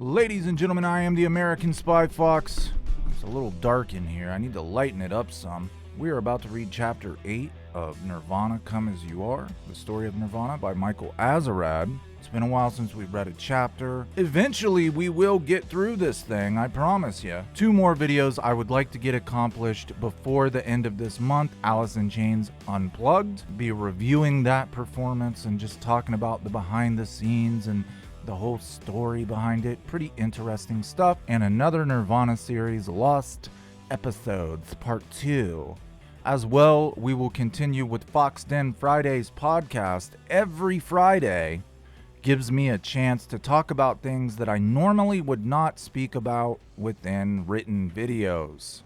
Ladies and gentlemen, I am the American Spy Fox. It's a little dark in here. I need to lighten it up some. We are about to read Chapter 8 of Nirvana, Come As You Are, the Story of Nirvana by Michael Azerrad. It's been a while since we've read a chapter. Eventually, we will get through this thing, I promise you. 2 more videos I would like to get accomplished before the end of this month. Alice in Chains Unplugged. Be reviewing that performance and just talking about the behind the scenes and the whole story behind it. Pretty interesting stuff. And another Nirvana series, Lost Episodes Part 2. As well, we will continue with Fox Den Fridays podcast. Every Friday gives me a chance to talk about things that I normally would not speak about within written videos.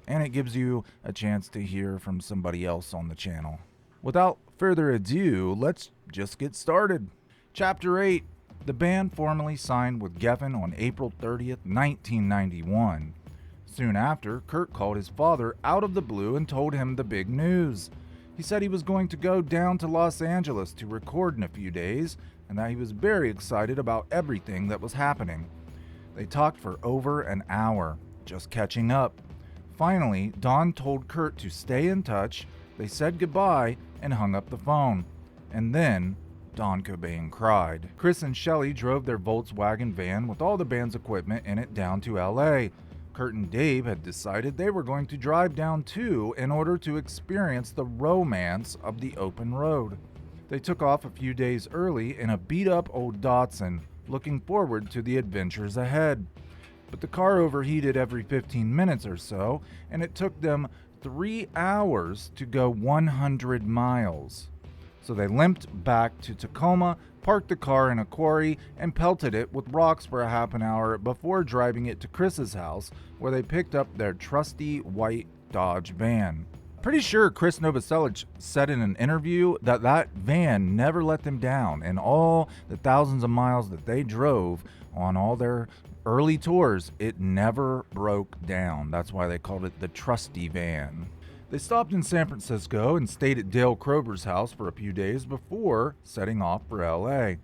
And it gives you a chance to hear from somebody else on the channel. Without further ado, let's just get started. Chapter 8. The band formally signed with Geffen on April 30th, 1991. Soon after, Kurt called his father out of the blue and told him the big news. He said he was going to go down to Los Angeles to record in a few days, and that he was very excited about everything that was happening. They talked for over an hour, just catching up. Finally, Don told Kurt to stay in touch. They said goodbye and hung up the phone. And then Don Cobain cried. Chris and Shelley drove their Volkswagen van with all the band's equipment in it down to LA. Kurt and Dave had decided they were going to drive down too in order to experience the romance of the open road. They took off a few days early in a beat-up old Datsun, looking forward to the adventures ahead. But the car overheated every 15 minutes or so, and it took them 3 hours to go 100 miles. So they limped back to Tacoma, parked the car in a quarry, and pelted it with rocks for a half an hour before driving it to Chris's house, where they picked up their trusty white Dodge van. Pretty sure Krist Novoselic said in an interview that van never let them down, and all the thousands of miles that they drove on all their early tours, it never broke down. That's why they called it the trusty van. They stopped in San Francisco and stayed at Dale Crover's house for a few days before setting off for LA,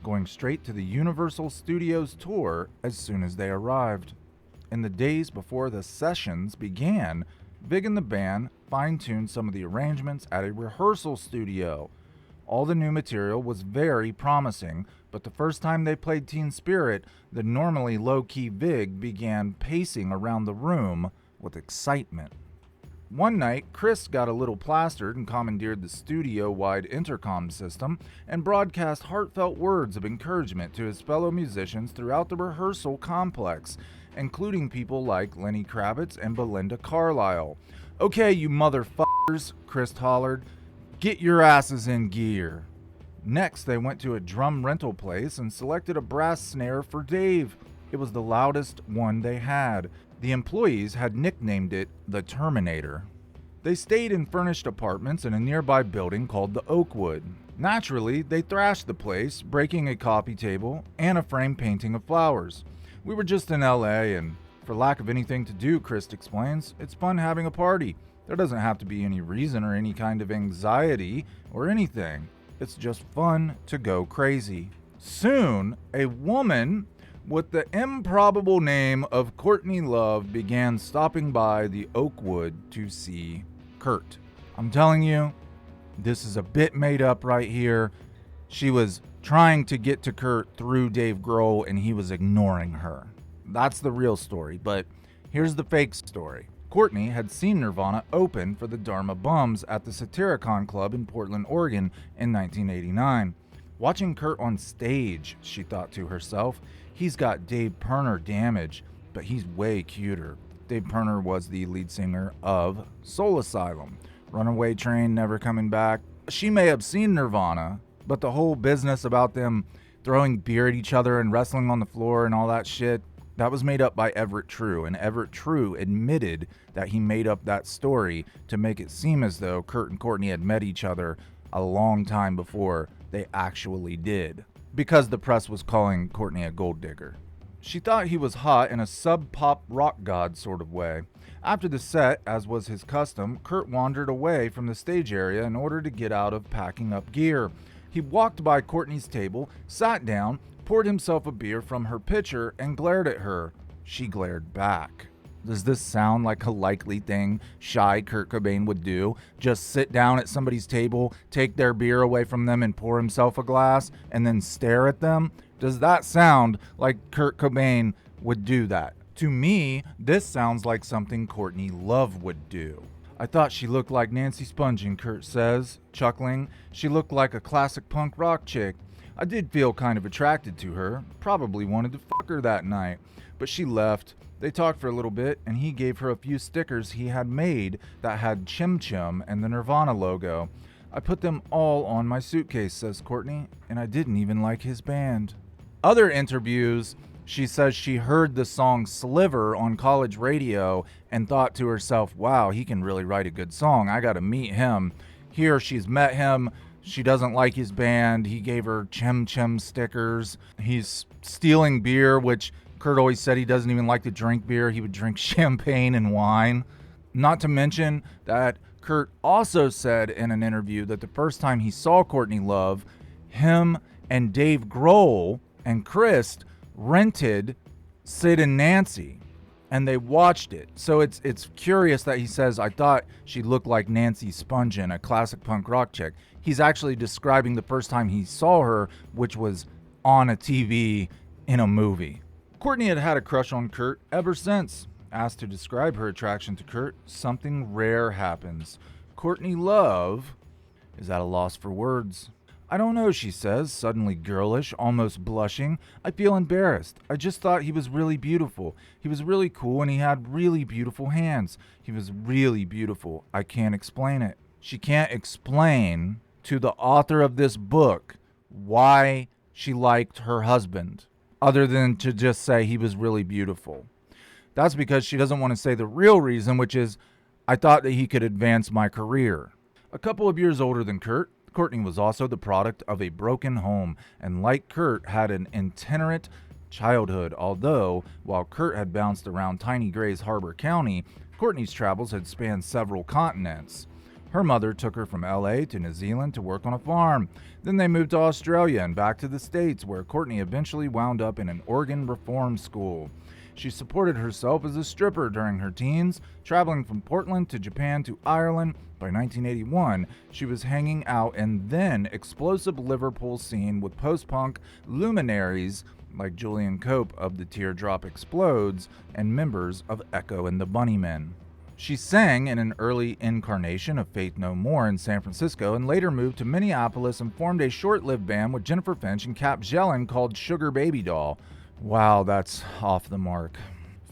going straight to the Universal Studios tour as soon as they arrived. In the days before the sessions began, Vig and the band fine-tuned some of the arrangements at a rehearsal studio. All the new material was very promising, but the first time they played Teen Spirit, the normally low-key Vig began pacing around the room with excitement. One night, Chris got a little plastered and commandeered the studio-wide intercom system and broadcast heartfelt words of encouragement to his fellow musicians throughout the rehearsal complex, including people like Lenny Kravitz and Belinda Carlisle. "Okay, you motherfuckers," Chris hollered. "Get your asses in gear." Next, they went to a drum rental place and selected a brass snare for Dave. It was the loudest one they had. The employees had nicknamed it the Terminator. They stayed in furnished apartments in a nearby building called the Oakwood. Naturally, they thrashed the place, breaking a coffee table and a framed painting of flowers. "We were just in LA, and for lack of anything to do," Krist explains, "it's fun having a party. There doesn't have to be any reason or any kind of anxiety or anything. It's just fun to go crazy." Soon, a woman with the improbable name of Courtney Love began stopping by the Oakwood to see Kurt. I'm telling you, this is a bit made up right here. She was trying to get to Kurt through Dave Grohl, and he was ignoring her. That's the real story, but here's the fake story. Courtney had seen Nirvana open for the Dharma Bums at the Satyricon Club in Portland, Oregon in 1989. Watching Kurt on stage, she thought to herself, he's got Dave Pirner damage, but he's way cuter. Dave Pirner was the lead singer of Soul Asylum, Runaway Train, Never Coming Back. She may have seen Nirvana, but the whole business about them throwing beer at each other and wrestling on the floor and all that shit, that was made up by Everett True, and Everett True admitted that he made up that story to make it seem as though Kurt and Courtney had met each other a long time before they actually did, because the press was calling Courtney a gold digger. She thought he was hot in a sub-pop rock god sort of way. After the set, as was his custom, Kurt wandered away from the stage area in order to get out of packing up gear. He walked by Courtney's table, sat down, poured himself a beer from her pitcher, and glared at her. She glared back. Does this sound like a likely thing shy Kurt Cobain would do? Just sit down at somebody's table, take their beer away from them, and pour himself a glass, and then stare at them? Does that sound like Kurt Cobain would do that? To me, this sounds like something Courtney Love would do. I thought she looked like Nancy Spungen, Kurt says, chuckling. She looked like a classic punk rock chick. I did feel kind of attracted to her, probably wanted to fuck her that night, but she left. They talked for a little bit, and he gave her a few stickers he had made that had Chim Chim and the Nirvana logo. I put them all on my suitcase, says Courtney, and I didn't even like his band. Other interviews, she says she heard the song Sliver on college radio and thought to herself, wow, he can really write a good song. I got to meet him. Here she's met him. She doesn't like his band. He gave her Chim Chim stickers. He's stealing beer, which Kurt always said he doesn't even like to drink beer. He would drink champagne and wine. Not to mention that Kurt also said in an interview that the first time he saw Courtney Love, him and Dave Grohl and Krist rented Sid and Nancy, and they watched it. So it's curious that he says, I thought she looked like Nancy Spungen, a classic punk rock chick. He's actually describing the first time he saw her, which was on a TV in a movie. Courtney had had a crush on Kurt ever since. Asked to describe her attraction to Kurt, something rare happens. Courtney Love is at a loss for words. I don't know, she says, suddenly girlish, almost blushing. I feel embarrassed. I just thought he was really beautiful. He was really cool, and he had really beautiful hands. He was really beautiful. I can't explain it. She can't explain to the author of this book why she liked her husband, other than to just say he was really beautiful. That's because she doesn't want to say the real reason, which is, I thought that he could advance my career. A couple of years older than Kurt, Courtney was also the product of a broken home, and like Kurt, had an itinerant childhood, although while Kurt had bounced around tiny Grays Harbor County, Courtney's travels had spanned several continents. Her mother took her from LA to New Zealand to work on a farm. Then they moved to Australia and back to the States, where Courtney eventually wound up in an organ reform school. She supported herself as a stripper during her teens, traveling from Portland to Japan to Ireland. By 1981, she was hanging out in then explosive Liverpool scene with post-punk luminaries like Julian Cope of The Teardrop Explodes and members of Echo and the Bunnymen. She sang in an early incarnation of Faith No More in San Francisco and later moved to Minneapolis and formed a short-lived band with Jennifer Finch and Cap Jellin called Sugar Baby Doll. Wow, that's off the mark.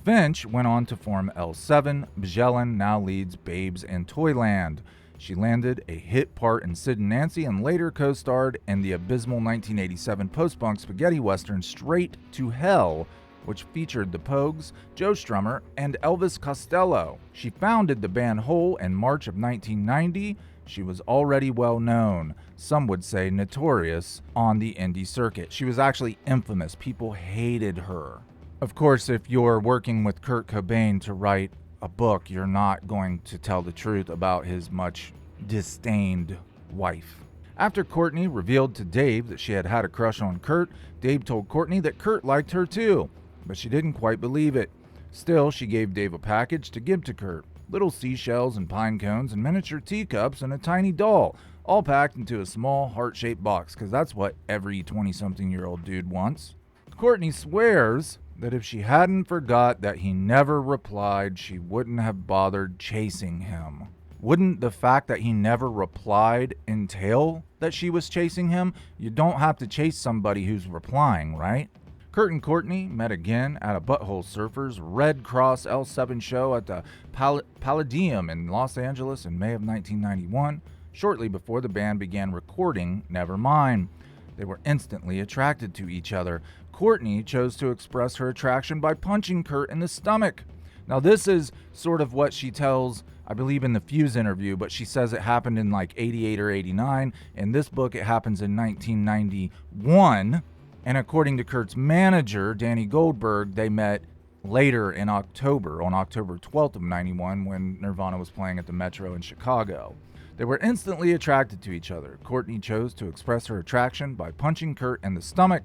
Finch went on to form L7. Bjellin now leads Babes in Toyland. She landed a hit part in Sid and Nancy and later co-starred in the abysmal 1987 post-punk spaghetti western Straight to Hell, which featured the Pogues, Joe Strummer, and Elvis Costello. She founded the band Hole in March of 1990. She was already well known, some would say notorious, on the indie circuit. She was actually infamous. People hated her. Of course, if you're working with Kurt Cobain to write a book, you're not going to tell the truth about his much disdained wife. After Courtney revealed to Dave that she had had a crush on Kurt, Dave told Courtney that Kurt liked her too, but she didn't quite believe it. Still, she gave Dave a package to give to Kurt. Little seashells and pine cones and miniature teacups and a tiny doll, all packed into a small heart-shaped box, because that's what every 20-something-year-old dude wants. Courtney swears that if she hadn't forgot that he never replied, she wouldn't have bothered chasing him. Wouldn't the fact that he never replied entail that she was chasing him? You don't have to chase somebody who's replying, right? Kurt and Courtney met again at a Butthole Surfers Red Cross L7 show at the Palladium in Los Angeles in May of 1991, shortly before the band began recording Nevermind. They were instantly attracted to each other. Courtney chose to express her attraction by punching Kurt in the stomach. Now this is sort of what she tells, I believe, in the Fuse interview, but she says it happened in like 88 or 89. In this book, it happens in 1991. And according to Kurt's manager, Danny Goldberg, they met later in October, on October 12th of 91, when Nirvana was playing at the Metro in Chicago. They were instantly attracted to each other. Courtney chose to express her attraction by punching Kurt in the stomach.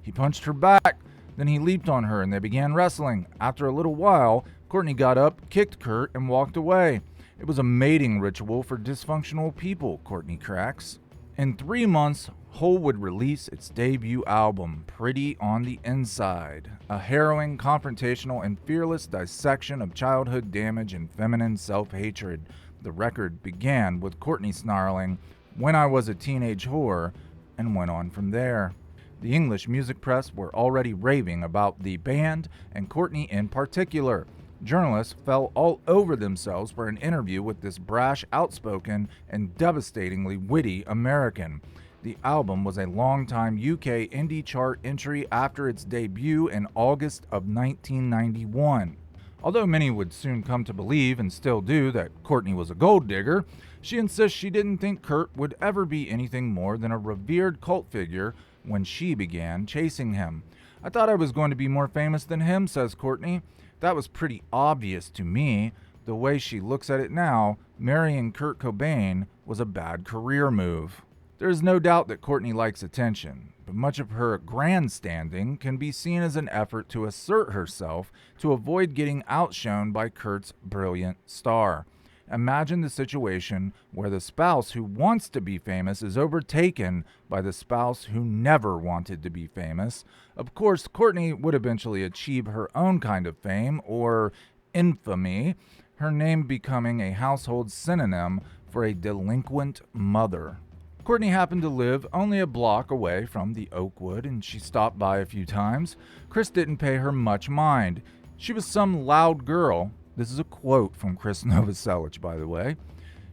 He punched her back. Then he leaped on her and they began wrestling. After a little while, Courtney got up, kicked Kurt, and walked away. It was a mating ritual for dysfunctional people, Courtney cracks. In 3 months, Hole would release its debut album, Pretty on the Inside, a harrowing, confrontational, and fearless dissection of childhood damage and feminine self-hatred. The record began with Courtney snarling, "When I was a teenage whore," and went on from there. The English music press were already raving about the band and Courtney in particular. Journalists fell all over themselves for an interview with this brash, outspoken, and devastatingly witty American. The album was a long-time UK indie chart entry after its debut in August of 1991. Although many would soon come to believe, and still do, that Courtney was a gold digger, she insists she didn't think Kurt would ever be anything more than a revered cult figure when she began chasing him. "I thought I was going to be more famous than him," says Courtney. "That was pretty obvious to me. The way she looks at it now, marrying Kurt Cobain was a bad career move." There is no doubt that Courtney likes attention, but much of her grandstanding can be seen as an effort to assert herself to avoid getting outshone by Kurt's brilliant star. Imagine the situation where the spouse who wants to be famous is overtaken by the spouse who never wanted to be famous. Of course, Courtney would eventually achieve her own kind of fame, or infamy, her name becoming a household synonym for a delinquent mother. Courtney happened to live only a block away from the Oakwood, and she stopped by a few times. Krist didn't pay her much mind. She was some loud girl. This is a quote from Krist Novoselic, by the way.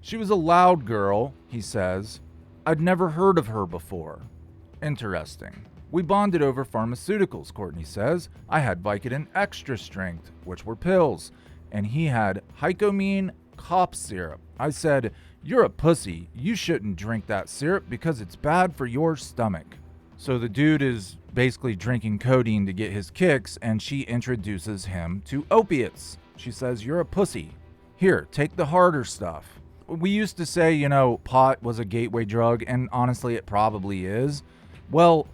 "She was a loud girl," he says. "I'd never heard of her before." Interesting. "We bonded over pharmaceuticals," Courtney says. "I had Vicodin extra strength, which were pills, and he had hycomine cough syrup. I said, 'You're a pussy. You shouldn't drink that syrup because it's bad for your stomach.'" So the dude is basically drinking codeine to get his kicks, and she introduces him to opiates. She says, "You're a pussy. Here, take the harder stuff." We used to say, pot was a gateway drug, and honestly, it probably is. Well,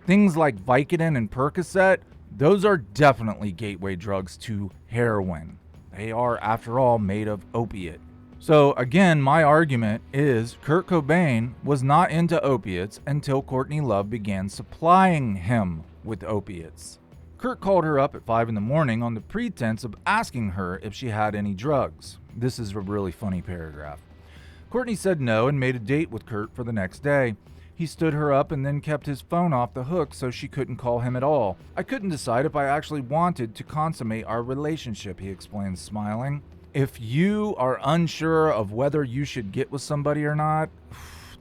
things like Vicodin and Percocet, those are definitely gateway drugs to heroin. They are, after all, made of opiate. So again, my argument is Kurt Cobain was not into opiates until Courtney Love began supplying him with opiates. Kurt called her up at 5 in the morning on the pretense of asking her if she had any drugs. This is a really funny paragraph. Courtney said no and made a date with Kurt for the next day. He stood her up and then kept his phone off the hook so she couldn't call him at all. "I couldn't decide if I actually wanted to consummate our relationship," he explains, smiling. If you are unsure of whether you should get with somebody or not,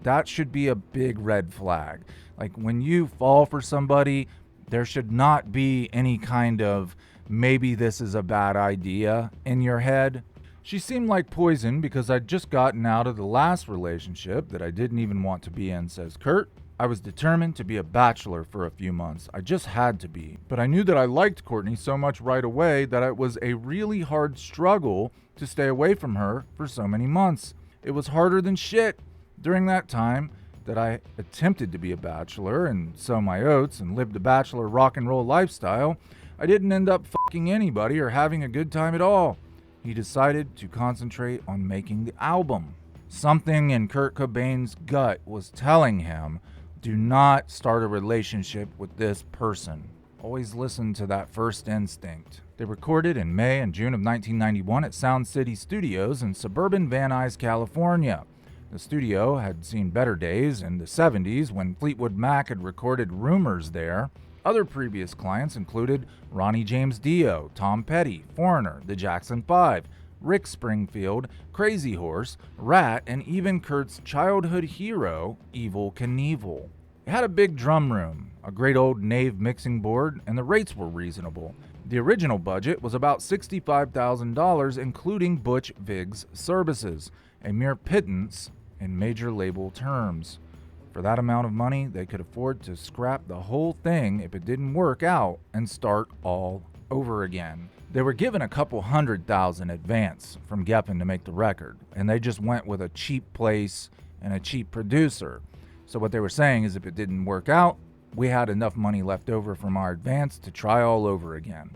that should be a big red flag. Like, when you fall for somebody, there should not be any kind of "maybe this is a bad idea" in your head. "She seemed like poison because I'd just gotten out of the last relationship that I didn't even want to be in," says Kurt. "I was determined to be a bachelor for a few months. I just had to be. But I knew that I liked Courtney so much right away that it was a really hard struggle to stay away from her for so many months. It was harder than shit. During that time that I attempted to be a bachelor and sow my oats and live the bachelor rock and roll lifestyle, I didn't end up fucking anybody or having a good time at all." He decided to concentrate on making the album. Something in Kurt Cobain's gut was telling him, do not start a relationship with this person. Always listen to that first instinct. They recorded in May and June of 1991 at Sound City Studios in suburban Van Nuys, California. The studio had seen better days in the 70s when Fleetwood Mac had recorded Rumors there. Other previous clients included Ronnie James Dio, Tom Petty, Foreigner, the Jackson 5, Rick Springfield, Crazy Horse, Rat, and even Kurt's childhood hero, Evel Knievel. It had a big drum room, a great old Nave mixing board, and the rates were reasonable. The original budget was about $65,000, including Butch Vig's services, a mere pittance in major label terms. For that amount of money, they could afford to scrap the whole thing if it didn't work out and start all over again. They were given a couple $100,000 advance from Geffen to make the record, and they just went with a cheap place and a cheap producer. So what they were saying is if it didn't work out, we had enough money left over from our advance to try all over again.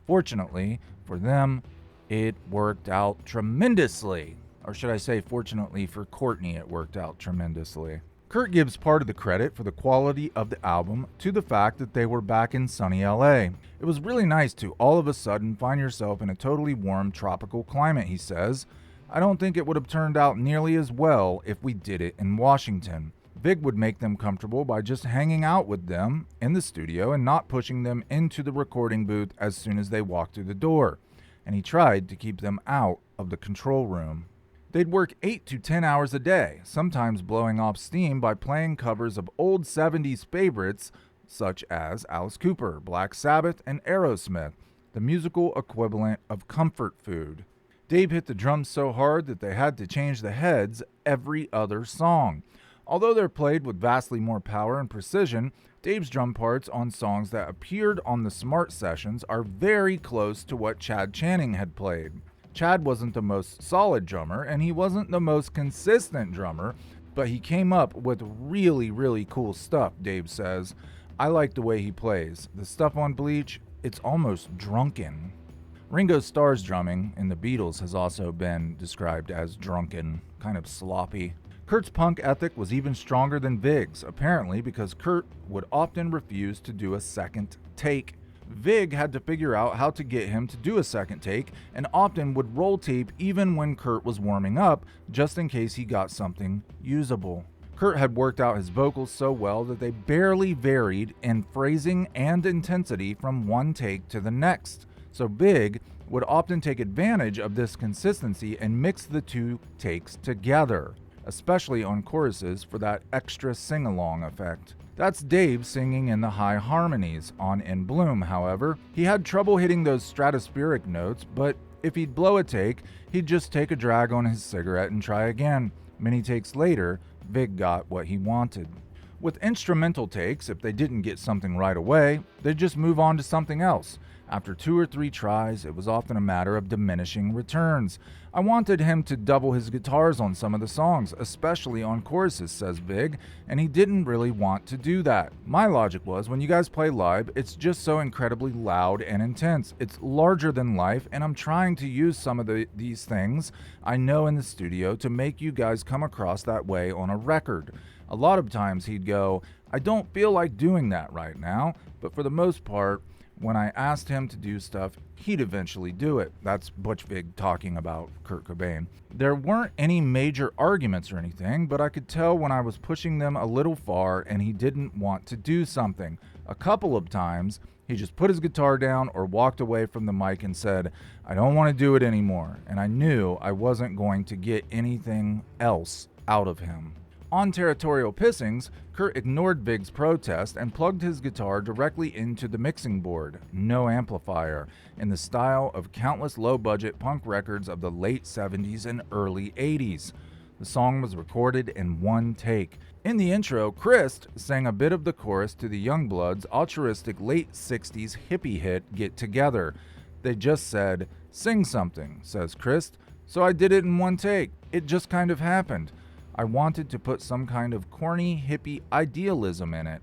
Fortunately for them, it worked out tremendously. Or should I say, fortunately for Courtney, it worked out tremendously. Kurt gives part of the credit for the quality of the album to the fact that they were back in sunny LA. It was really nice to all of a sudden find yourself in a totally warm tropical climate, he says. I don't think it would have turned out nearly as well if we did it in Washington. Vig would make them comfortable by just hanging out with them in the studio and not pushing them into the recording booth as soon as they walked through the door. And he tried to keep them out of the control room. They'd work 8 to 10 hours a day, sometimes blowing off steam by playing covers of old 70s favorites such as Alice Cooper, Black Sabbath, and Aerosmith, the musical equivalent of comfort food. Dave hit the drums so hard that they had to change the heads every other song. Although they're played with vastly more power and precision, Dave's drum parts on songs that appeared on the Smart Sessions are very close to what Chad Channing had played. Chad wasn't the most solid drummer, and he wasn't the most consistent drummer, but he came up with really, really cool stuff, Dave says. I like the way he plays. The stuff on Bleach, it's almost drunken. Ringo Starr's drumming in the Beatles has also been described as drunken, kind of sloppy. Kurt's punk ethic was even stronger than Vig's, apparently because Kurt would often refuse to do a second take. Vig had to figure out how to get him to do a second take and often would roll tape even when Kurt was warming up, just in case he got something usable. Kurt had worked out his vocals so well that they barely varied in phrasing and intensity from one take to the next. So Vig would often take advantage of this consistency and mix the two takes together, especially on choruses for that extra sing-along effect. That's Dave singing in the high harmonies. On In Bloom, however, he had trouble hitting those stratospheric notes, but if he'd blow a take, he'd just take a drag on his cigarette and try again. Many takes later, Vig got what he wanted. With instrumental takes, if they didn't get something right away, they'd just move on to something else. After 2 or 3 tries, it was often a matter of diminishing returns. I wanted him to double his guitars on some of the songs, especially on choruses, says Vig, and he didn't really want to do that. My logic was, when you guys play live, it's just so incredibly loud and intense. It's larger than life, and I'm trying to use some of these things I know in the studio to make you guys come across that way on a record. A lot of times he'd go, I don't feel like doing that right now, but for the most part, when I asked him to do stuff, he'd eventually do it. That's Butch Vig talking about Kurt Cobain. There weren't any major arguments or anything, but I could tell when I was pushing them a little far and he didn't want to do something. A couple of times, he just put his guitar down or walked away from the mic and said, I don't want to do it anymore. And I knew I wasn't going to get anything else out of him. On Territorial Pissings, Kurt ignored Vig's protest and plugged his guitar directly into the mixing board, no amplifier, in the style of countless low-budget punk records of the late 70s and early 80s. The song was recorded in one take. In the intro, Krist sang a bit of the chorus to the Youngbloods' altruistic late 60s hippie hit Get Together. They just said, sing something, says Krist, so I did it in one take. It just kind of happened. I wanted to put some kind of corny hippie idealism in it,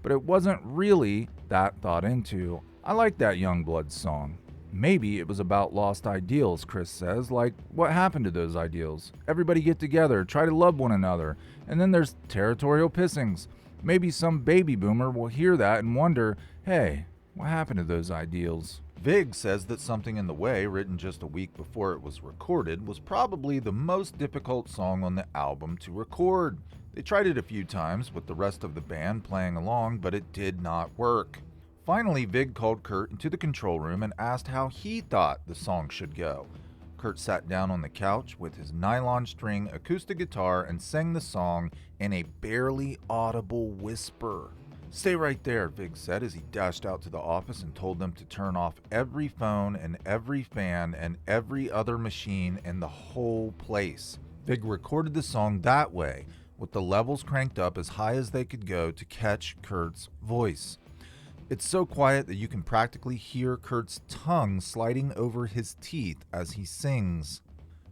but it wasn't really that thought into. I like that Youngbloods song. Maybe it was about lost ideals, Krist says, like what happened to those ideals? Everybody get together, try to love one another, and then there's Territorial Pissings. Maybe some baby boomer will hear that and wonder, hey, what happened to those ideals? Vig says that Something in the Way, written just a week before it was recorded, was probably the most difficult song on the album to record. They tried it a few times with the rest of the band playing along, but it did not work. Finally, Vig called Kurt into the control room and asked how he thought the song should go. Kurt sat down on the couch with his nylon string acoustic guitar and sang the song in a barely audible whisper. Stay right there, Vig said as he dashed out to the office and told them to turn off every phone and every fan and every other machine in the whole place. Vig recorded the song that way, with the levels cranked up as high as they could go to catch Kurt's voice. It's so quiet that you can practically hear Kurt's tongue sliding over his teeth as he sings.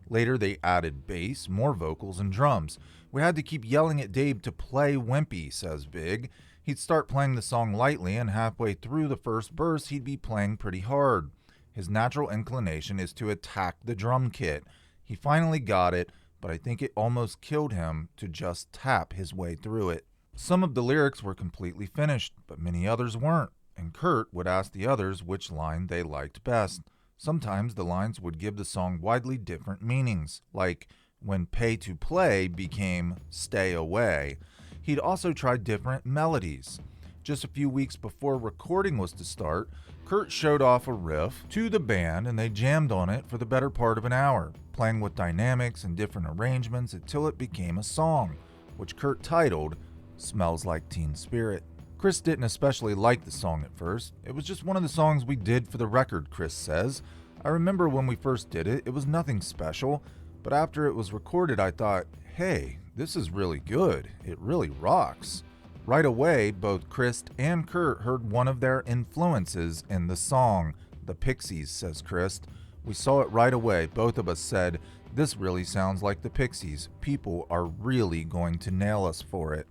Later they added bass, more vocals, and drums. We had to keep yelling at Dave to play Wimpy, says Vig. He'd start playing the song lightly, and halfway through the first verse, he'd be playing pretty hard. His natural inclination is to attack the drum kit. He finally got it, but I think it almost killed him to just tap his way through it. Some of the lyrics were completely finished, but many others weren't, and Kurt would ask the others which line they liked best. Sometimes the lines would give the song widely different meanings, like when pay to play became stay away. He'd also try different melodies. Just a few weeks before recording was to start, Kurt showed off a riff to the band and they jammed on it for the better part of an hour, playing with dynamics and different arrangements until it became a song, which Kurt titled Smells Like Teen Spirit. Krist didn't especially like the song at first. It was just one of the songs we did for the record, Krist says. I remember when we first did it, it was nothing special, but after it was recorded I thought, hey, this is really good. It really rocks. Right away, both Krist and Kurt heard one of their influences in the song, the Pixies, says Krist. We saw it right away. Both of us said, this really sounds like the Pixies. People are really going to nail us for it.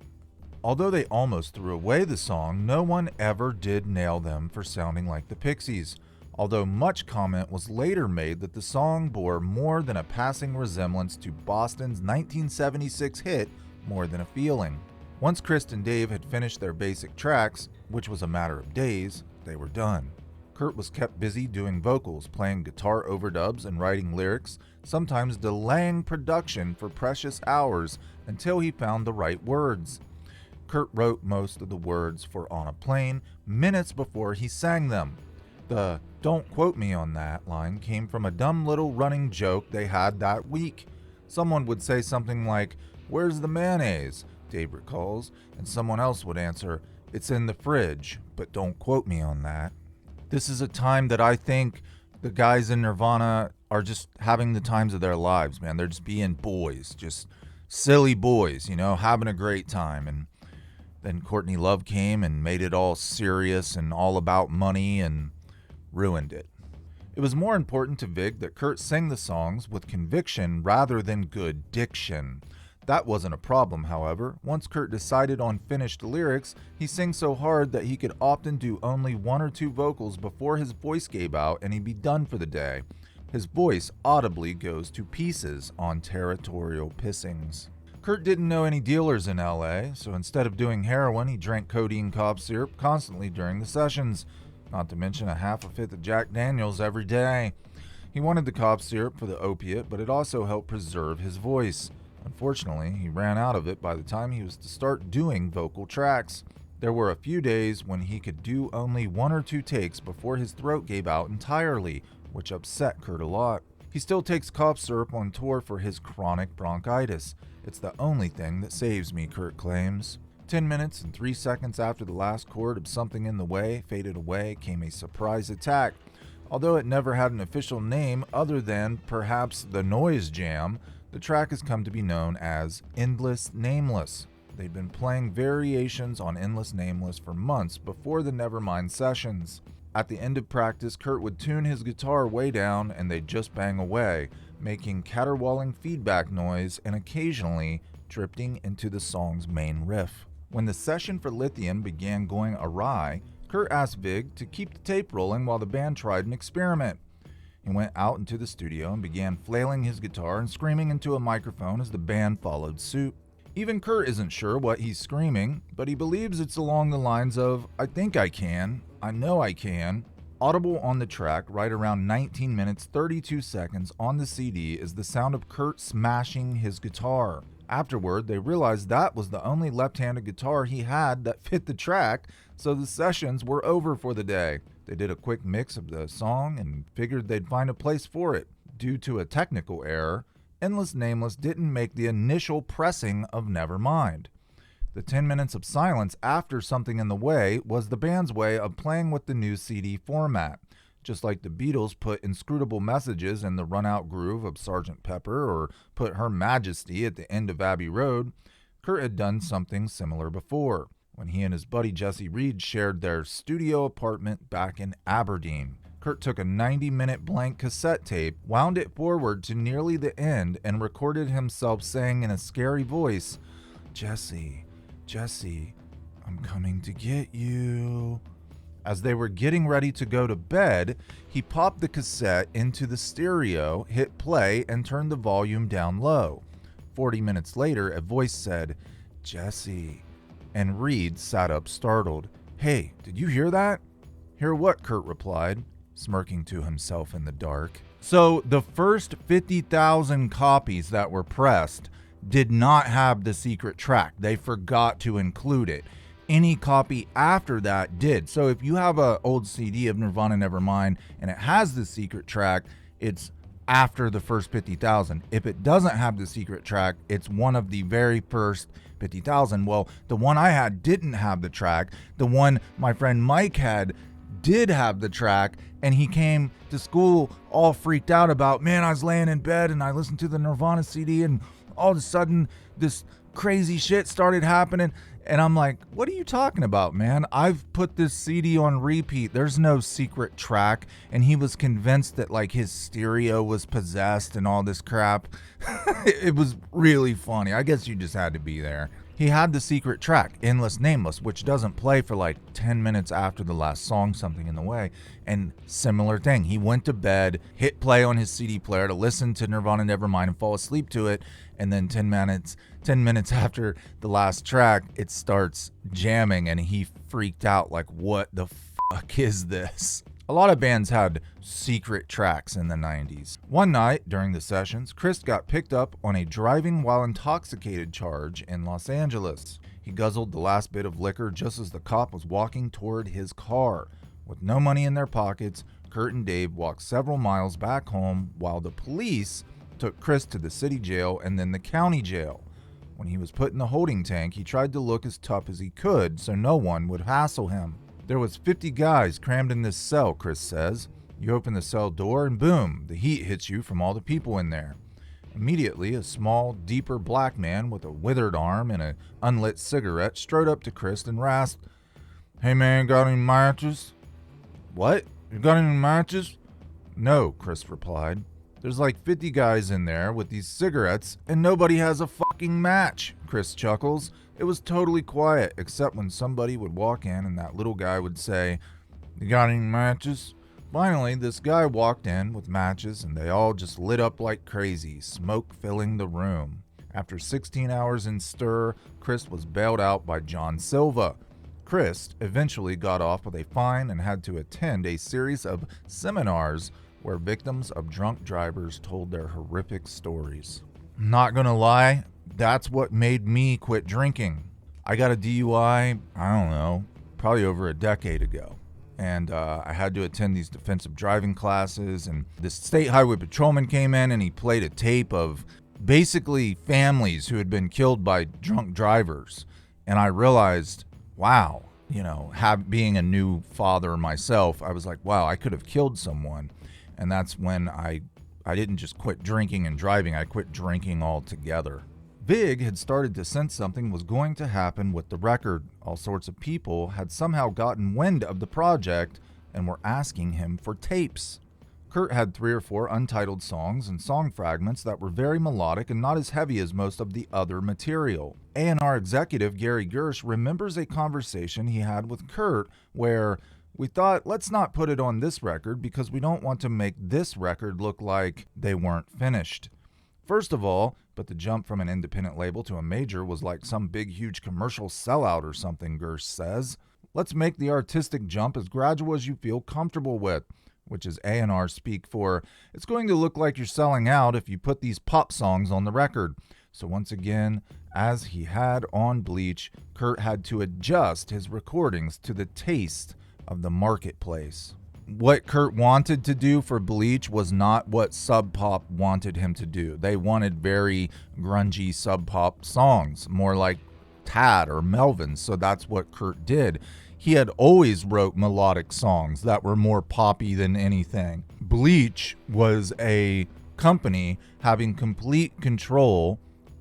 Although they almost threw away the song, no one ever did nail them for sounding like the Pixies. Although much comment was later made that the song bore more than a passing resemblance to Boston's 1976 hit, More Than a Feeling. Once Krist and Dave had finished their basic tracks, which was a matter of days, they were done. Kurt was kept busy doing vocals, playing guitar overdubs and writing lyrics, sometimes delaying production for precious hours until he found the right words. Kurt wrote most of the words for On a Plane minutes before he sang them. The "don't quote me on that" line came from a dumb little running joke they had that week. Someone would say something like, "Where's the mayonnaise?" Dave recalls, and someone else would answer, "It's in the fridge, but don't quote me on that." This is a time that I think the guys in Nirvana are just having the times of their lives, man. They're just being boys, just silly boys, having a great time. And then Courtney Love came and made it all serious and all about money and ruined it. It was more important to Vig that Kurt sang the songs with conviction rather than good diction. That wasn't a problem, however. Once Kurt decided on finished lyrics, he sang so hard that he could often do only one or two vocals before his voice gave out and he'd be done for the day. His voice audibly goes to pieces on territorial pissings. Kurt didn't know any dealers in LA, so instead of doing heroin, he drank codeine cough syrup constantly during the sessions, not to mention a half a fifth of Jack Daniels every day. He wanted the cough syrup for the opiate, but it also helped preserve his voice. Unfortunately, he ran out of it by the time he was to start doing vocal tracks. There were a few days when he could do only one or two takes before his throat gave out entirely, which upset Kurt a lot. He still takes cough syrup on tour for his chronic bronchitis. It's the only thing that saves me, Kurt claims. 10 minutes and 3 seconds after the last chord of Something in the Way faded away came a surprise attack. Although it never had an official name other than perhaps the Nuys Jam, the track has come to be known as Endless Nameless. They'd been playing variations on Endless Nameless for months before the Nevermind sessions. At the end of practice, Kurt would tune his guitar way down and they'd just bang away, making caterwauling feedback noise and occasionally drifting into the song's main riff. When the session for Lithium began going awry, Kurt asked Vig to keep the tape rolling while the band tried an experiment. He went out into the studio and began flailing his guitar and screaming into a microphone as the band followed suit. Even Kurt isn't sure what he's screaming, but he believes it's along the lines of, "I think I can, I know I can." Audible on the track, right around 19 minutes 32 seconds on the CD, is the sound of Kurt smashing his guitar. Afterward, they realized that was the only left-handed guitar he had that fit the track, so the sessions were over for the day. They did a quick mix of the song and figured they'd find a place for it. Due to a technical error, Endless Nameless didn't make the initial pressing of Nevermind. The 10 minutes of silence after Something in the Way was the band's way of playing with the new CD format. Just like the Beatles put inscrutable messages in the run-out groove of Sgt. Pepper or put Her Majesty at the end of Abbey Road, Kurt had done something similar before, when he and his buddy Jesse Reed shared their studio apartment back in Aberdeen. Kurt took a 90-minute blank cassette tape, wound it forward to nearly the end, and recorded himself saying in a scary voice, "Jesse, Jesse, I'm coming to get you. As they were getting ready to go to bed, he popped the cassette into the stereo, hit play, and turned the volume down low. 40 minutes later, a voice said, "Jesse," and Reed sat up startled. "Hey, did you hear that?" "Hear what?" Kurt replied, smirking to himself in the dark. So the first 50,000 copies that were pressed did not have the secret track. They forgot to include it. Any copy after that did. So if you have an old CD of Nirvana Nevermind and it has the secret track, it's after the first 50,000. If it doesn't have the secret track, it's one of the very first 50,000. Well, the one I had didn't have the track. The one my friend Mike had did have the track, and he came to school all freaked out about, man, I was laying in bed and I listened to the Nirvana CD and all of a sudden this crazy shit started happening. And I'm like, what are you talking about, man? I've put this CD on repeat. There's no secret track. And he was convinced that like his stereo was possessed and all this crap. It was really funny. I guess you just had to be there. He had the secret track, Endless Nameless, which doesn't play for like 10 minutes after the last song, Something in the Way. And similar thing. He went to bed, hit play on his CD player to listen to Nirvana Nevermind and fall asleep to it. And then 10 minutes after the last track, it starts jamming and he freaked out like, what the fuck is this? A lot of bands had secret tracks in the 90s. One night during the sessions, Krist got picked up on a driving while intoxicated charge in Los Angeles. He guzzled the last bit of liquor just as the cop was walking toward his car. With no money in their pockets, Kurt and Dave walked several miles back home while the police took Krist to the city jail and then the county jail. When he was put in the holding tank, he tried to look as tough as he could so no one would hassle him. There was 50 guys crammed in this cell, Krist says. You open the cell door and boom, the heat hits you from all the people in there. Immediately, a small, deeper black man with a withered arm and an unlit cigarette strode up to Krist and rasped, "Hey man, got any matches?" "What? You got any matches?" "No," Krist replied. "There's like 50 guys in there with these cigarettes and nobody has a fucking match," Krist chuckles. It was totally quiet, except when somebody would walk in and that little guy would say, "You got any matches?" Finally, this guy walked in with matches and they all just lit up like crazy, smoke filling the room. After 16 hours in stir, Krist was bailed out by John Silva. Krist eventually got off with a fine and had to attend a series of seminars where victims of drunk drivers told their horrific stories. Not gonna lie, that's what made me quit drinking. I got a DUI, I don't know, probably over a decade ago. And I had to attend these defensive driving classes, and this state highway patrolman came in and he played a tape of basically families who had been killed by drunk drivers. And I realized, wow, being a new father myself, I was like, wow, I could have killed someone. And that's when I didn't just quit drinking and driving, I quit drinking altogether. Vig had started to sense something was going to happen with the record. All sorts of people had somehow gotten wind of the project and were asking him for tapes. Kurt had 3 or 4 untitled songs and song fragments that were very melodic and not as heavy as most of the other material. A&R executive Gary Gersh remembers a conversation he had with Kurt where we thought, let's not put it on this record because we don't want to make this record look like they weren't finished. First of all, but the jump from an independent label to a major was like some big huge commercial sellout or something, Gersh says. Let's make the artistic jump as gradual as you feel comfortable with, which is A&R speak for, it's going to look like you're selling out if you put these pop songs on the record. So once again, as he had on Bleach, Kurt had to adjust his recordings to the taste of the marketplace. What Kurt wanted to do for Bleach was not what Sub Pop wanted him to do. They wanted very grungy Sub Pop songs, more like Tad or Melvin, so that's what Kurt did. He had always wrote melodic songs that were more poppy than anything. Bleach was a company having complete control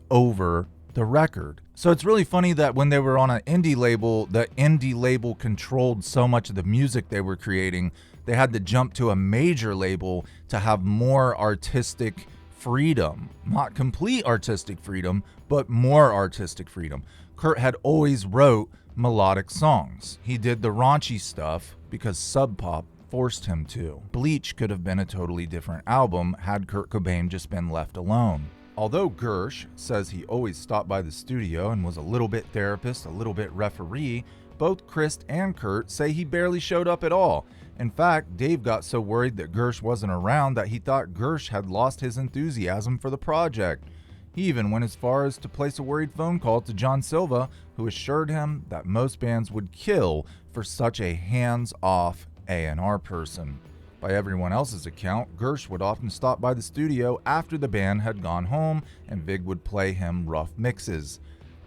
over the record. So it's really funny that when they were on an indie label, the indie label controlled so much of the music they were creating, they had to jump to a major label to have more artistic freedom. Not complete artistic freedom, but more artistic freedom. Kurt had always wrote melodic songs. He did the raunchy stuff because Sub Pop forced him to. Bleach could have been a totally different album had Kurt Cobain just been left alone. Although Gersh says he always stopped by the studio and was a little bit therapist, a little bit referee, both Krist and Kurt say he barely showed up at all. In fact, Dave got so worried that Gersh wasn't around that he thought Gersh had lost his enthusiasm for the project. He even went as far as to place a worried phone call to John Silva, who assured him that most bands would kill for such a hands-off A&R person. By everyone else's account, Gersh would often stop by the studio after the band had gone home and Vig would play him rough mixes.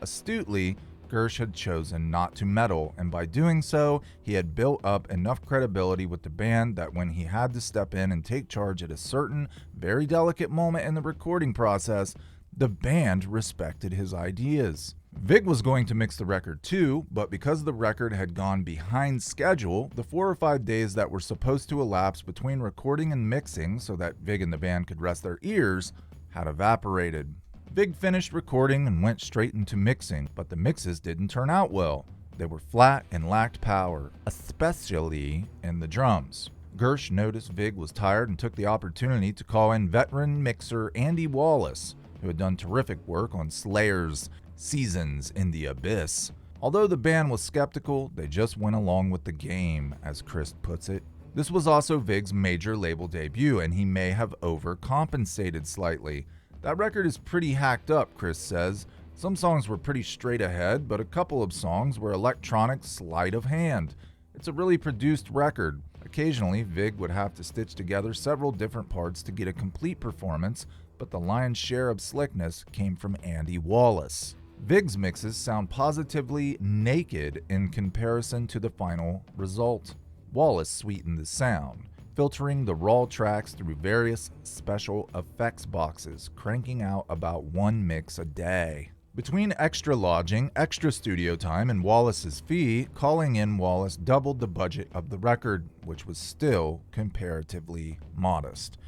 Astutely, Gersh had chosen not to meddle, and by doing so, he had built up enough credibility with the band that when he had to step in and take charge at a certain, very delicate moment in the recording process, the band respected his ideas. Vig was going to mix the record too, but because the record had gone behind schedule, the 4 or 5 days that were supposed to elapse between recording and mixing so that Vig and the band could rest their ears had evaporated. Vig finished recording and went straight into mixing, but the mixes didn't turn out well. They were flat and lacked power, especially in the drums. Gersh noticed Vig was tired and took the opportunity to call in veteran mixer Andy Wallace, who had done terrific work on Slayer's Seasons in the Abyss. Although the band was skeptical, they just went along with the game, as Krist puts it. This was also Vig's major label debut, and he may have overcompensated slightly. That record is pretty hacked up, Krist says. Some songs were pretty straight ahead, but a couple of songs were electronic sleight of hand. It's a really produced record. Occasionally, Vig would have to stitch together several different parts to get a complete performance, but the lion's share of slickness came from Andy Wallace. Vig's mixes sound positively naked in comparison to the final result. Wallace sweetened the sound, filtering the raw tracks through various special effects boxes, cranking out about 1 mix a day. Between extra lodging, extra studio time, and Wallace's fee, calling in Wallace doubled the budget of the record, which was still comparatively modest.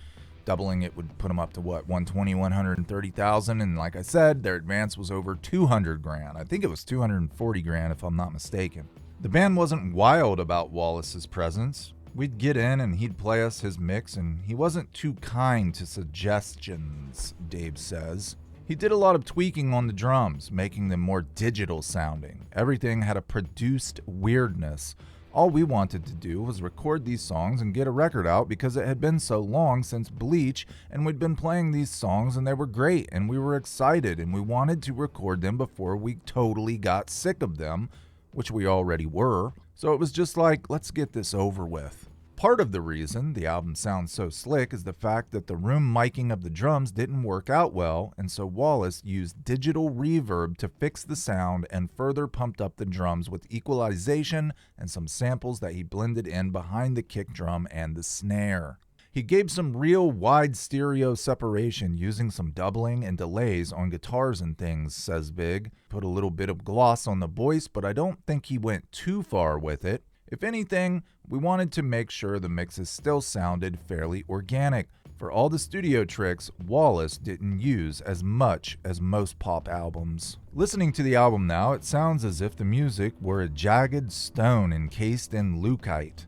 Doubling it would put him up to what, 120, 130,000, and like I said, their advance was over 200 grand. I think it was 240 grand if I'm not mistaken. The band wasn't wild about Wallace's presence. We'd get in and he'd play us his mix, and he wasn't too kind to suggestions, Dave says. He did a lot of tweaking on the drums, making them more digital sounding. Everything had a produced weirdness. All we wanted to do was record these songs and get a record out because it had been so long since Bleach, and we'd been playing these songs and they were great and we were excited and we wanted to record them before we totally got sick of them, which we already were. So it was just like, let's get this over with. Part of the reason the album sounds so slick is the fact that the room miking of the drums didn't work out well, and so Wallace used digital reverb to fix the sound and further pumped up the drums with equalization and some samples that he blended in behind the kick drum and the snare. He gave some real wide stereo separation using some doubling and delays on guitars and things, says Vig. Put a little bit of gloss on the voice, but I don't think he went too far with it. If anything, we wanted to make sure the mixes still sounded fairly organic. For all the studio tricks, Wallace didn't use as much as most pop albums. Listening to the album now, it sounds as if the music were a jagged stone encased in leucite.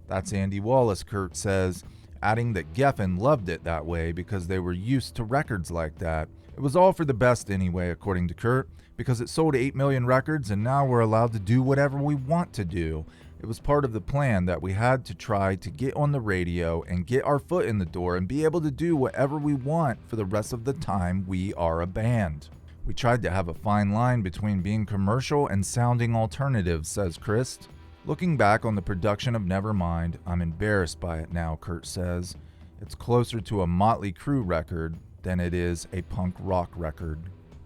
That's Andy Wallace, Kurt says, adding that Geffen loved it that way because they were used to records like that. It was all for the best anyway, according to Kurt, because it sold 8 million records and now we're allowed to do whatever we want to do. It was part of the plan that we had to try to get on the radio and get our foot in the door and be able to do whatever we want for the rest of the time we are a band. We tried to have a fine line between being commercial and sounding alternative, says Krist. Looking back on the production of Nevermind, I'm embarrassed by it now, Kurt says. It's closer to a Motley Crue record than it is a punk rock record.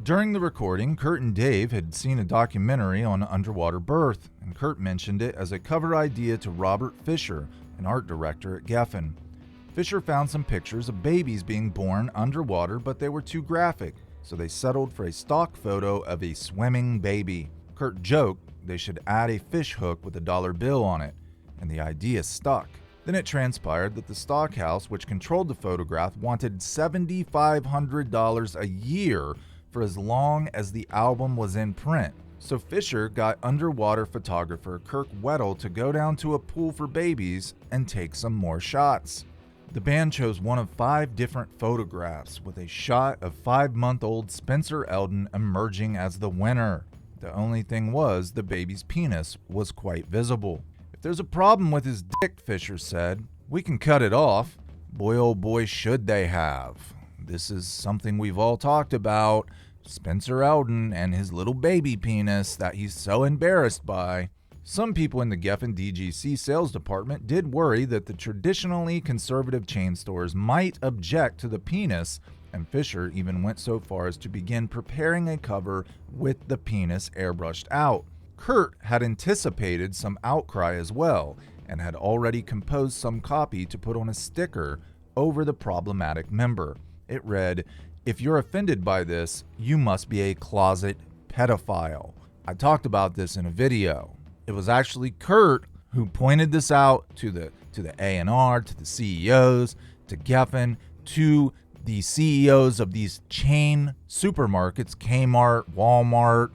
During the recording, Kurt and Dave had seen a documentary on underwater birth, and Kurt mentioned it as a cover idea to Robert Fisher, an art director at Geffen. Fisher found some pictures of babies being born underwater, but they were too graphic, so they settled for a stock photo of a swimming baby. Kurt joked they should add a fish hook with a dollar bill on it, and the idea stuck. Then it transpired that the stockhouse, which controlled the photograph, wanted $7,500 a year for as long as the album was in print. So Fisher got underwater photographer Kurt Weddle to go down to a pool for babies and take some more shots. The band chose one of 5 different photographs, with a shot of 5-month-old Spencer Eldon emerging as the winner. The only thing was, the baby's penis was quite visible. "If there's a problem with his dick," Fisher said, "we can cut it off." Boy, oh boy, should they have. This is something we've all talked about. Spencer Eldon and his little baby penis that he's so embarrassed by. Some people in the Geffen DGC sales department did worry that the traditionally conservative chain stores might object to the penis, and Fisher even went so far as to begin preparing a cover with the penis airbrushed out. Kurt had anticipated some outcry as well, and had already composed some copy to put on a sticker over the problematic member. It read, "If you're offended by this, you must be a closet pedophile." I talked about this in a video. It was actually Kurt who pointed this out to the A&R, to the CEOs, to Geffen, to the CEOs of these chain supermarkets, Kmart, Walmart,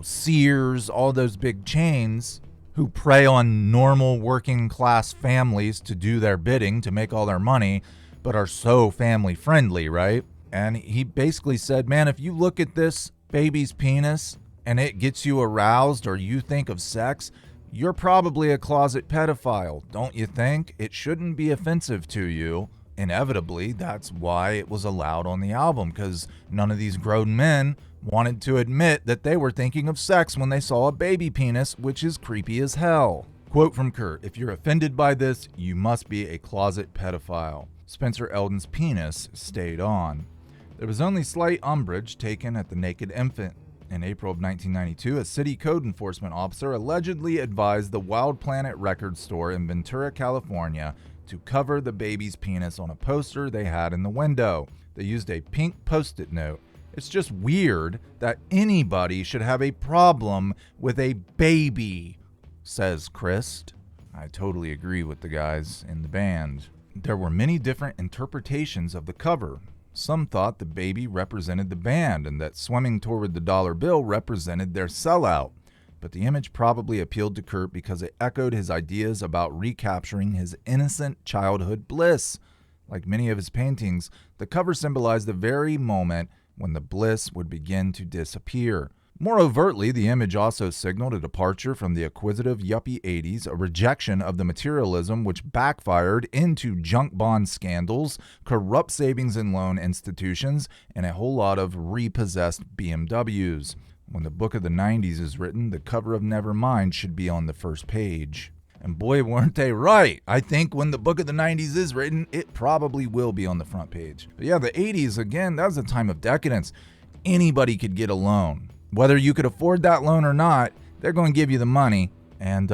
Sears, all those big chains who prey on normal working class families to do their bidding, to make all their money, but are so family friendly, right? And he basically said, man, if you look at this baby's penis and it gets you aroused or you think of sex, you're probably a closet pedophile, don't you think? It shouldn't be offensive to you. Inevitably, that's why it was allowed on the album, because none of these grown men wanted to admit that they were thinking of sex when they saw a baby penis, which is creepy as hell. Quote from Kurt, "If you're offended by this, you must be a closet pedophile." Spencer Eldon's penis stayed on. There was only slight umbrage taken at the naked infant. In April of 1992, a city code enforcement officer allegedly advised the Wild Planet record store in Ventura, California, to cover the baby's penis on a poster they had in the window. They used a pink post-it note. "It's just weird that anybody should have a problem with a baby," says Krist. I totally agree with the guys in the band. There were many different interpretations of the cover. Some thought the baby represented the band and that swimming toward the dollar bill represented their sellout. But the image probably appealed to Kurt because it echoed his ideas about recapturing his innocent childhood bliss. Like many of his paintings, the cover symbolized the very moment when the bliss would begin to disappear. More overtly, the image also signaled a departure from the acquisitive yuppie 80s, a rejection of the materialism which backfired into junk bond scandals, corrupt savings and loan institutions, and a whole lot of repossessed BMWs. When the book of the 90s is written, the cover of Nevermind should be on the first page. And boy, weren't they right. I think when the book of the 90s is written, it probably will be on the front page. But yeah, the 80s, again, that was a time of decadence. Anybody could get a loan. Whether you could afford that loan or not, they're going to give you the money. And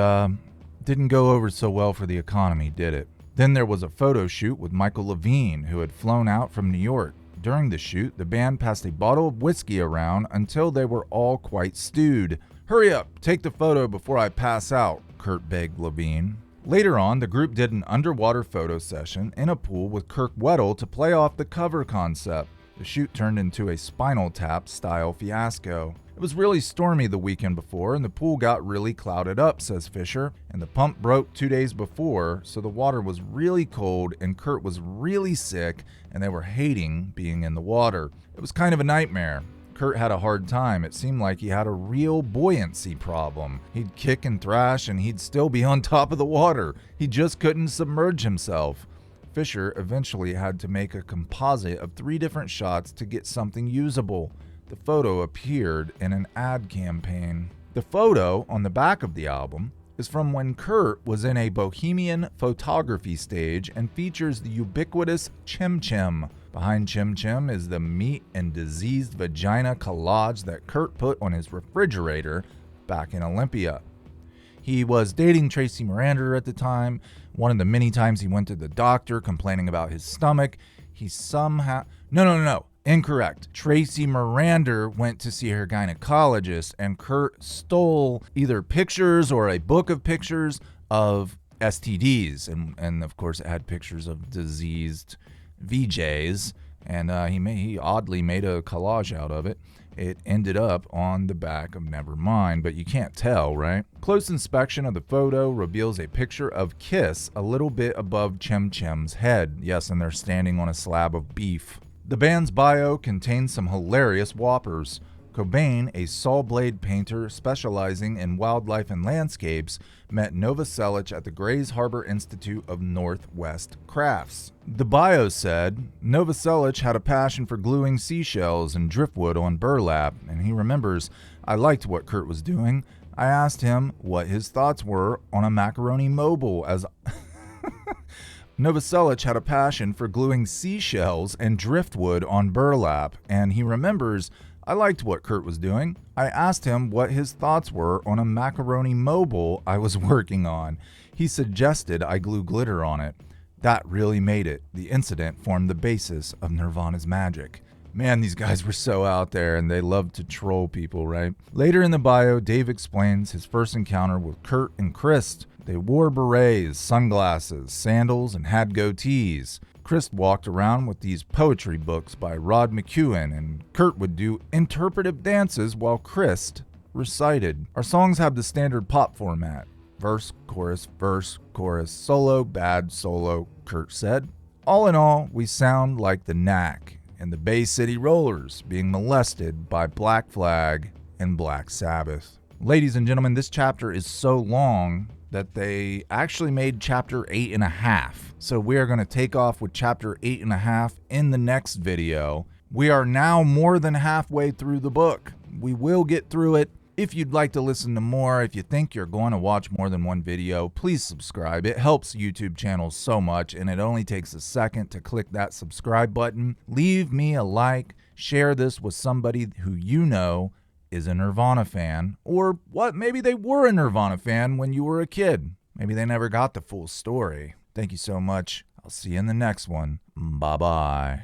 didn't go over so well for the economy, did it? Then there was a photo shoot with Michael Levine, who had flown out from New York. During the shoot, the band passed a bottle of whiskey around until they were all quite stewed. "Hurry up, take the photo before I pass out," Kurt begged Levine. Later on, the group did an underwater photo session in a pool with Kurt Weddle to play off the cover concept. The shoot turned into a Spinal Tap style fiasco. "It was really stormy the weekend before, and the pool got really clouded up," says Fisher, "and the pump broke 2 days before, so the water was really cold, and Kurt was really sick, and they were hating being in the water. It was kind of a nightmare. Kurt had a hard time. It seemed like he had a real buoyancy problem. He'd kick and thrash, and he'd still be on top of the water. He just couldn't submerge himself." Fisher eventually had to make a composite of 3 different shots to get something usable. The photo appeared in an ad campaign. The photo on the back of the album is from when Kurt was in a bohemian photography stage and features the ubiquitous Chim Chim. Behind Chim Chim is the meat and diseased vagina collage that Kurt put on his refrigerator back in Olympia. He was dating Tracy Miranda at the time. One of the many times he went to the doctor complaining about his stomach, he somehow... No. Incorrect. Tracy Miranda went to see her gynecologist, and Kurt stole either pictures or a book of pictures of STDs. And of course, it had pictures of diseased VJs. and he oddly made a collage out of it. It ended up on the back of Nevermind, but you can't tell, right? Close inspection of the photo reveals a picture of Kiss a little bit above Chem Chem's head. Yes, and they're standing on a slab of beef. The band's bio contains some hilarious whoppers. Cobain, a saw blade painter specializing in wildlife and landscapes, met Novoselic at the Grays Harbor Institute of Northwest Crafts. The bio said, Novoselic had a passion for gluing seashells and driftwood on burlap, and he remembers, I liked what Kurt was doing. I asked him what his thoughts were on a macaroni mobile as... Novoselic had a passion for gluing seashells and driftwood on burlap, and he remembers, I liked what Kurt was doing. I asked him what his thoughts were on a macaroni mobile I was working on. He suggested I glue glitter on it. That really made it. The incident formed the basis of Nirvana's magic. Man, these guys were so out there, and they loved to troll people, right? Later in the bio, Dave explains his first encounter with Kurt and Krist. They wore berets, sunglasses, sandals, and had goatees. Krist walked around with these poetry books by Rod McEwen, and Kurt would do interpretive dances while Krist recited. Our songs have the standard pop format. Verse, chorus, solo, bad, solo, Kurt said. All in all, we sound like the Knack and the Bay City Rollers being molested by Black Flag and Black Sabbath. Ladies and gentlemen, this chapter is so long that they actually made chapter 8.5. So we are going to take off with chapter 8.5 in the next video. We are now more than halfway through the book. We will get through it. If you'd like to listen to more, if you think you're going to watch more than one video, please subscribe. It helps YouTube channels so much, and it only takes a second to click that subscribe button. Leave me a like. Share this with somebody who you know is a Nirvana fan, or what, maybe they were a Nirvana fan when you were a kid. Maybe they never got the full story. Thank you so much. I'll see you in the next one. Bye-bye.